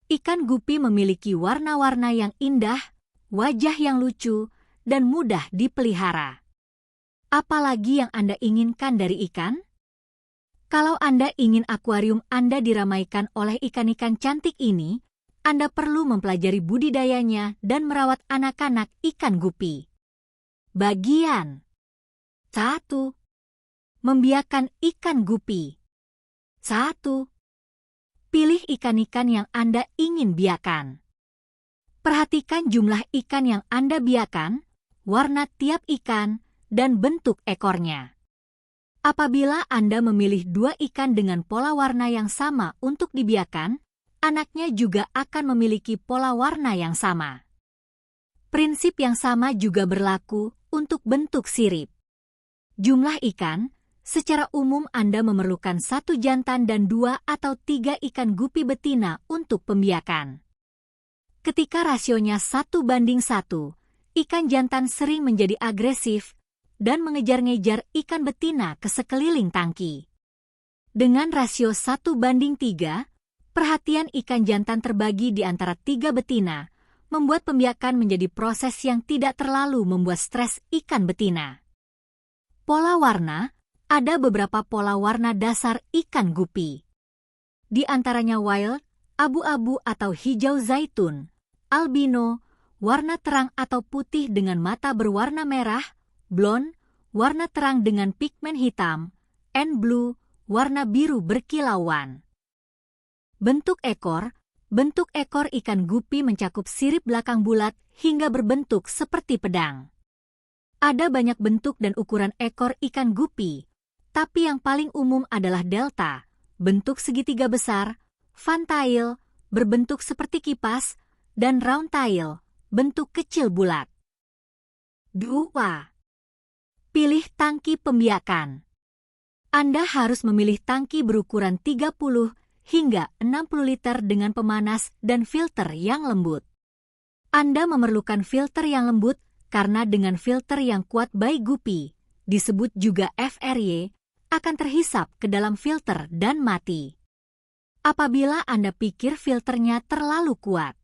Ikan gupi memiliki warna-warna yang indah, wajah yang lucu, dan mudah dipelihara. Apalagi yang Anda inginkan dari ikan? Kalau Anda ingin akuarium Anda diramaikan oleh ikan-ikan cantik ini, Anda perlu mempelajari budidayanya dan merawat anak-anak ikan gupi. Bagian 1. Membiakan ikan gupi. 1. Pilih ikan-ikan yang Anda ingin biakan. Perhatikan jumlah ikan yang Anda biakan, warna tiap ikan, dan bentuk ekornya. Apabila Anda memilih 2 ikan dengan pola warna yang sama untuk dibiakan, anaknya juga akan memiliki pola warna yang sama. Prinsip yang sama juga berlaku untuk bentuk sirip. Jumlah ikan, secara umum Anda memerlukan 1 jantan dan 2 atau 3 ikan gupi betina untuk pembiakan. Ketika rasionya 1:1, ikan jantan sering menjadi agresif dan mengejar-ngejar ikan betina ke sekeliling tangki. Dengan rasio 1:3, perhatian ikan jantan terbagi di antara 3 betina, membuat pembiakan menjadi proses yang tidak terlalu membuat stres ikan betina. Pola warna, ada beberapa pola warna dasar ikan gupi. Di antaranya wild, abu-abu atau hijau zaitun, albino, warna terang atau putih dengan mata berwarna merah, blonde, warna terang dengan pigmen hitam, and blue, warna biru berkilauan. Bentuk ekor ikan gupi mencakup sirip belakang bulat hingga berbentuk seperti pedang. Ada banyak bentuk dan ukuran ekor ikan gupi, tapi yang paling umum adalah delta, bentuk segitiga besar, fantail, berbentuk seperti kipas, dan round tail, bentuk kecil bulat. 2. Pilih tangki pembiakan. Anda harus memilih tangki berukuran 30 hingga 60 liter dengan pemanas dan filter yang lembut. Anda memerlukan filter yang lembut karena dengan filter yang kuat baik gupi, disebut juga FRY, akan terhisap ke dalam filter dan mati. Apabila Anda pikir filternya terlalu kuat,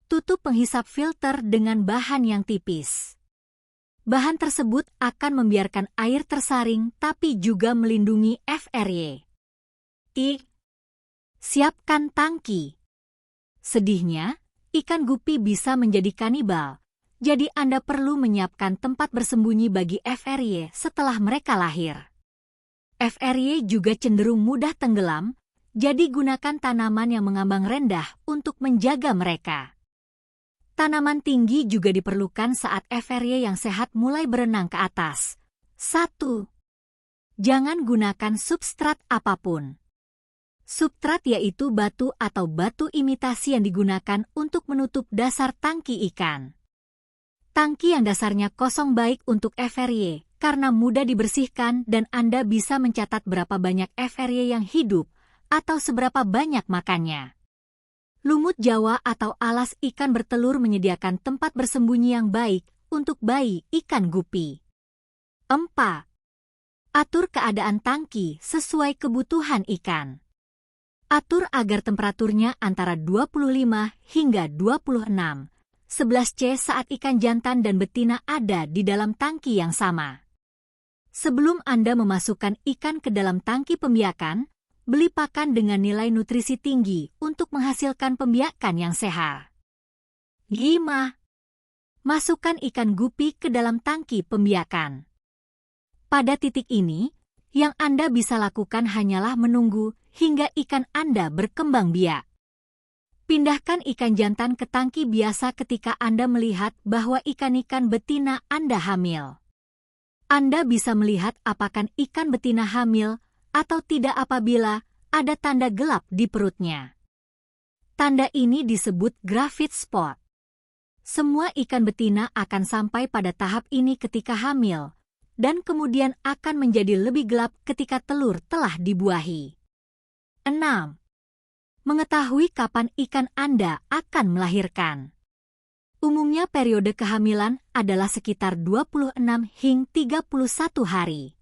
tutup penghisap filter dengan bahan yang tipis. Bahan tersebut akan membiarkan air tersaring tapi juga melindungi FRY. Siapkan tangki. Sedihnya, ikan gupi bisa menjadi kanibal, jadi Anda perlu menyiapkan tempat bersembunyi bagi FRY setelah mereka lahir. FRY juga cenderung mudah tenggelam, jadi gunakan tanaman yang mengambang rendah untuk menjaga mereka. Tanaman tinggi juga diperlukan saat FRY yang sehat mulai berenang ke atas. 1. Jangan gunakan substrat apapun. Substrat yaitu batu atau batu imitasi yang digunakan untuk menutup dasar tangki ikan. Tangki yang dasarnya kosong baik untuk FRY karena mudah dibersihkan dan Anda bisa mencatat berapa banyak FRY yang hidup atau seberapa banyak makannya. Lumut Jawa atau alas ikan bertelur menyediakan tempat bersembunyi yang baik untuk bayi ikan gupi. 4. Atur keadaan tangki sesuai kebutuhan ikan. Atur agar temperaturnya antara 25 hingga 26, 11°C saat ikan jantan dan betina ada di dalam tangki yang sama. Sebelum Anda memasukkan ikan ke dalam tangki pembiakan, beli pakan dengan nilai nutrisi tinggi untuk menghasilkan pembiakan yang sehat. 5. Masukkan ikan gupi ke dalam tangki pembiakan. Pada titik ini, yang Anda bisa lakukan hanyalah menunggu hingga ikan Anda berkembang biak. Pindahkan ikan jantan ke tangki biasa ketika Anda melihat bahwa ikan-ikan betina Anda hamil. Anda bisa melihat apakah ikan betina hamil atau tidak apabila ada tanda gelap di perutnya. Tanda ini disebut gravid spot. Semua ikan betina akan sampai pada tahap ini ketika hamil, dan kemudian akan menjadi lebih gelap ketika telur telah dibuahi. 6. Mengetahui kapan ikan Anda akan melahirkan. Umumnya periode kehamilan adalah sekitar 26 hingga 31 hari.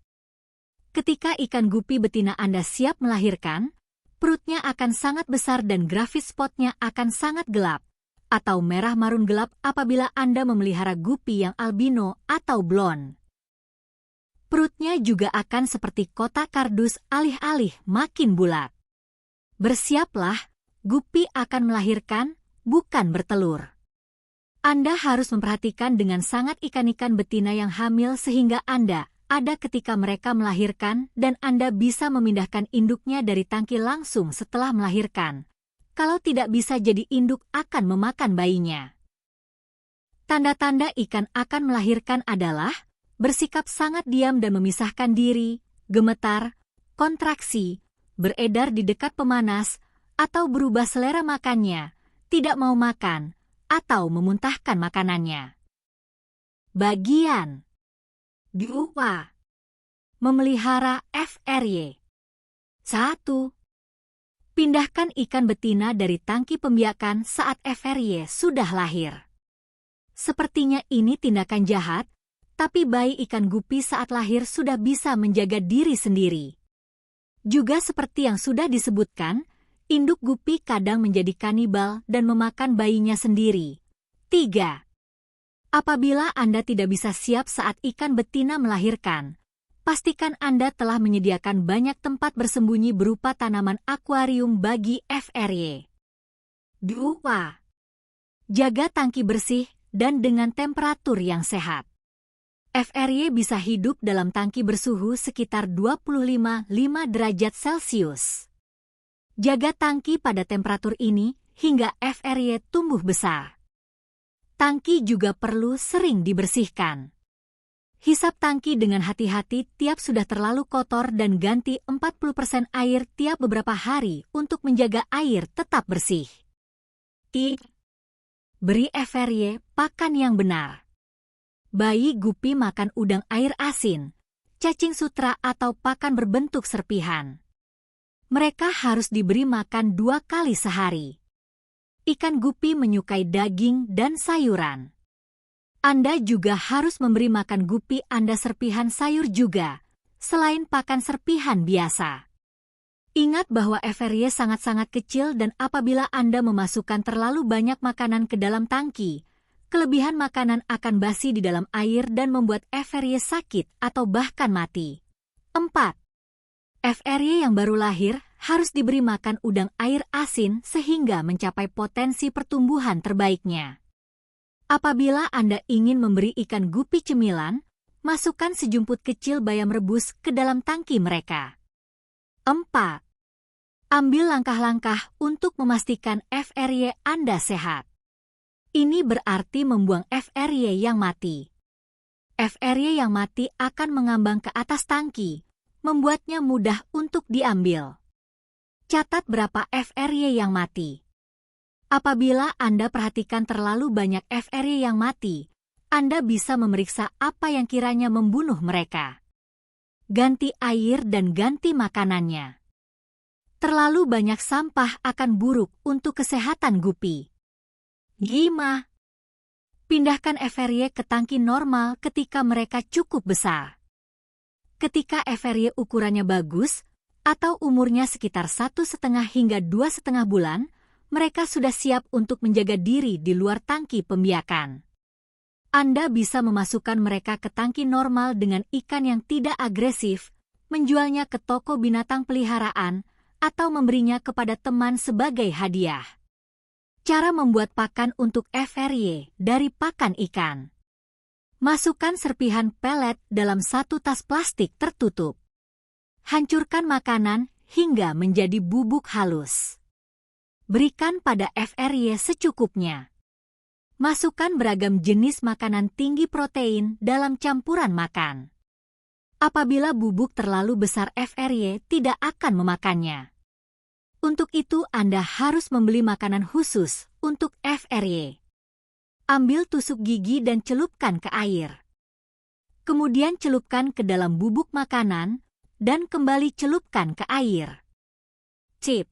Ketika ikan gupi betina Anda siap melahirkan, Perutnya akan sangat besar dan grafis spotnya akan sangat gelap, atau merah marun gelap apabila Anda memelihara gupi yang albino atau blond. Perutnya juga akan seperti kotak kardus alih-alih makin bulat. Bersiaplah, gupi akan melahirkan, bukan bertelur. Anda harus memperhatikan dengan sangat ikan-ikan betina yang hamil sehingga Anda ada ketika mereka melahirkan dan Anda bisa memindahkan induknya dari tangki langsung setelah melahirkan. Kalau tidak bisa jadi induk akan memakan bayinya. Tanda-tanda ikan akan melahirkan adalah bersikap sangat diam dan memisahkan diri, gemetar, kontraksi, beredar di dekat pemanas, atau berubah selera makannya, tidak mau makan, atau memuntahkan makanannya. Bagian 2. Memelihara FRY. 1. Pindahkan ikan betina dari tangki pembiakan saat FRY sudah lahir. Sepertinya ini tindakan jahat, tapi bayi ikan gupi saat lahir sudah bisa menjaga diri sendiri. Juga seperti yang sudah disebutkan, induk gupi kadang menjadi kanibal dan memakan bayinya sendiri. 3. Apabila Anda tidak bisa siap saat ikan betina melahirkan, pastikan Anda telah menyediakan banyak tempat bersembunyi berupa tanaman akuarium bagi FRY. 2. Jaga tangki bersih dan dengan temperatur yang sehat. FRY bisa hidup dalam tangki bersuhu sekitar 25,5 derajat Celcius. Jaga tangki pada temperatur ini hingga FRY tumbuh besar. Tangki juga perlu sering dibersihkan. Hisap tangki dengan hati-hati tiap sudah terlalu kotor dan ganti 40% air tiap beberapa hari untuk menjaga air tetap bersih. 3. Beri FRY pakan yang benar. Bayi gupi makan udang air asin, cacing sutra atau pakan berbentuk serpihan. Mereka harus diberi makan 2 kali sehari. Ikan gupi menyukai daging dan sayuran. Anda juga harus memberi makan gupi Anda serpihan sayur juga, selain pakan serpihan biasa. Ingat bahwa FRY sangat-sangat kecil dan apabila Anda memasukkan terlalu banyak makanan ke dalam tangki, kelebihan makanan akan basi di dalam air dan membuat FRY sakit atau bahkan mati. 4. FRY yang baru lahir harus diberi makan udang air asin sehingga mencapai potensi pertumbuhan terbaiknya. Apabila Anda ingin memberi ikan gupi cemilan, masukkan sejumput kecil bayam rebus ke dalam tangki mereka. 4. Ambil langkah-langkah untuk memastikan FRY Anda sehat. Ini berarti membuang FRY yang mati. FRY yang mati akan mengambang ke atas tangki, membuatnya mudah untuk diambil. Catat berapa FRY yang mati. Apabila Anda perhatikan terlalu banyak FRY yang mati, Anda bisa memeriksa apa yang kiranya membunuh mereka. Ganti air dan ganti makanannya. Terlalu banyak sampah akan buruk untuk kesehatan gupi. 5. Pindahkan FRY ke tangki normal ketika mereka cukup besar. Ketika FRY ukurannya bagus, atau umurnya sekitar 1,5 hingga 2,5 bulan, mereka sudah siap untuk menjaga diri di luar tangki pembiakan. Anda bisa memasukkan mereka ke tangki normal dengan ikan yang tidak agresif, menjualnya ke toko binatang peliharaan, atau memberinya kepada teman sebagai hadiah. Cara membuat pakan untuk FRY dari pakan ikan. Masukkan serpihan pelet dalam 1 tas plastik tertutup. Hancurkan makanan hingga menjadi bubuk halus. Berikan pada FRY secukupnya. Masukkan beragam jenis makanan tinggi protein dalam campuran makan. Apabila bubuk terlalu besar FRY tidak akan memakannya. Untuk itu Anda harus membeli makanan khusus untuk FRY. Ambil tusuk gigi dan celupkan ke air. Kemudian celupkan ke dalam bubuk makanan, dan kembali celupkan ke air. Tip.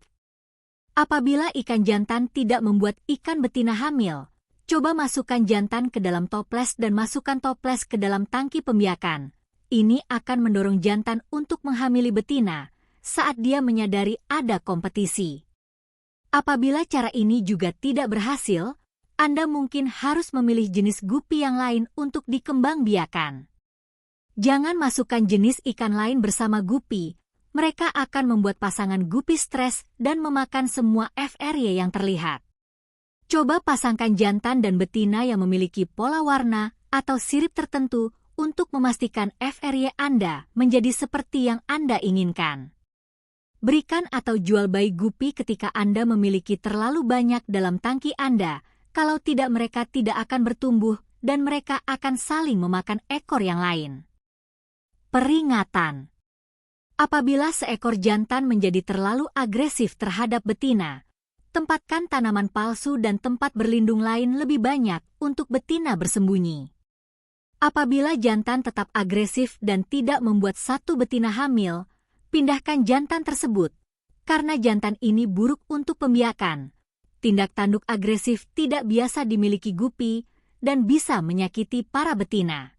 Apabila ikan jantan tidak membuat ikan betina hamil, coba masukkan jantan ke dalam toples dan masukkan toples ke dalam tangki pembiakan. Ini akan mendorong jantan untuk menghamili betina, saat dia menyadari ada kompetisi. Apabila cara ini juga tidak berhasil, Anda mungkin harus memilih jenis gupi yang lain untuk dikembangbiakan. Jangan masukkan jenis ikan lain bersama gupi, mereka akan membuat pasangan gupi stres dan memakan semua FRY yang terlihat. Coba pasangkan jantan dan betina yang memiliki pola warna atau sirip tertentu untuk memastikan FRY Anda menjadi seperti yang Anda inginkan. Berikan atau jual bayi gupi ketika Anda memiliki terlalu banyak dalam tangki Anda, kalau tidak mereka tidak akan bertumbuh dan mereka akan saling memakan ekor yang lain. Peringatan. Apabila seekor jantan menjadi terlalu agresif terhadap betina, tempatkan tanaman palsu dan tempat berlindung lain lebih banyak untuk betina bersembunyi. Apabila jantan tetap agresif dan tidak membuat satu betina hamil, pindahkan jantan tersebut, karena jantan ini buruk untuk pembiakan. Tindak tanduk agresif tidak biasa dimiliki gupi dan bisa menyakiti para betina.